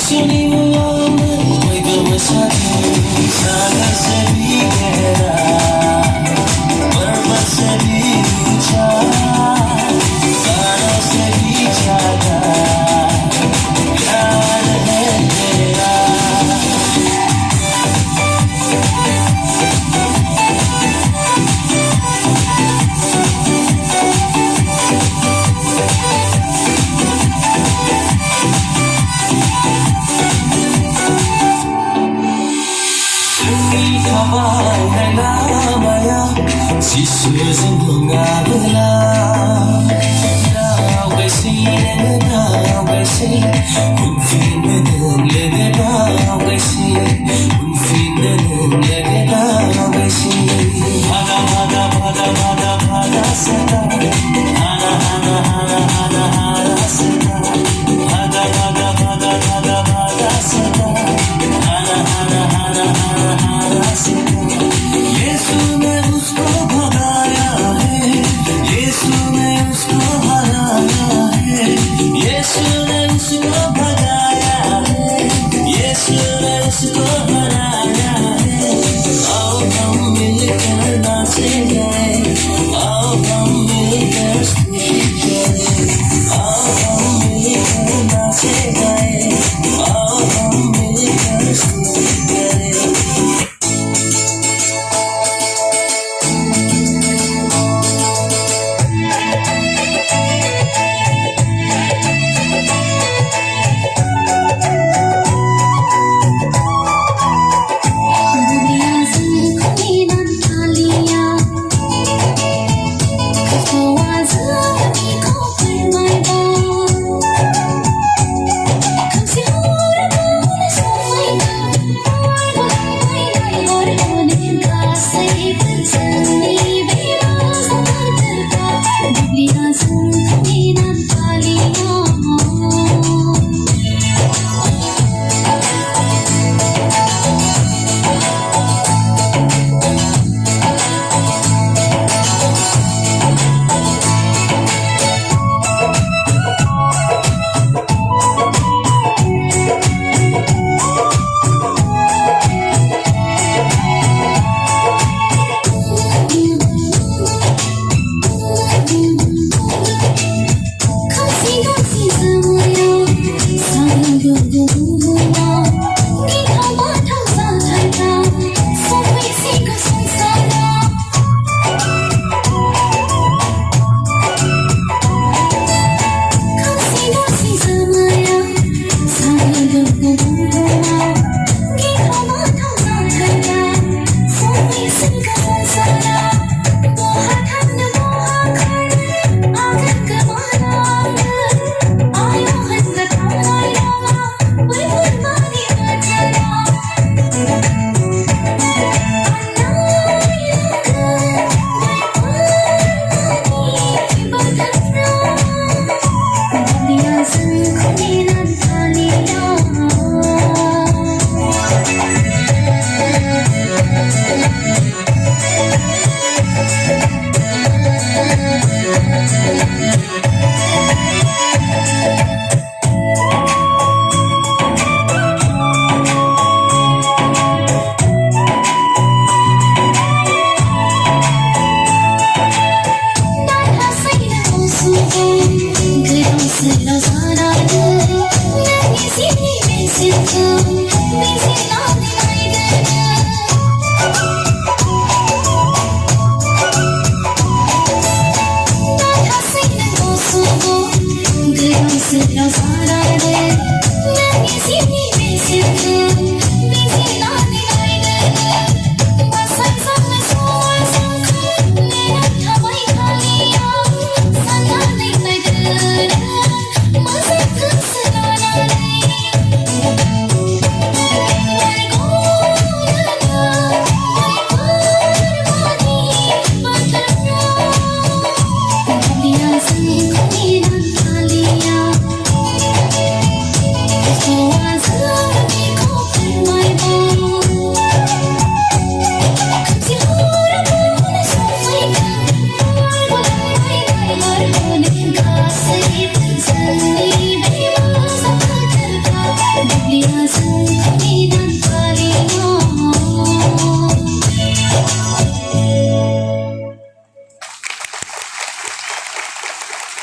सुनी हुआ कोई गम साथी सागर से भी गहरा पर्वत से भी ऊंचा तारों से भी ज्यादा प्यार है तेरा Siswasing mengabala Daw kasi daw kasi Unfinanan lege daw kasi Unfinanan lege daw kasi Hada hada hada hada hada sada Hada hada hada hada hada sada Hada hada hada hada hada sada Hada hada hada hada hada sada Yesu ne usko भगाया है यीशु ने उसको हराया है यीशु ने उसको भगाया है यीशु ने उसको हराया है आओ हम मिलकर नाचे गए आओ हम मिलकर स्तुति करें आओ हम मिलकर नाचे गए आओ हम मिलकर स्तुति करें So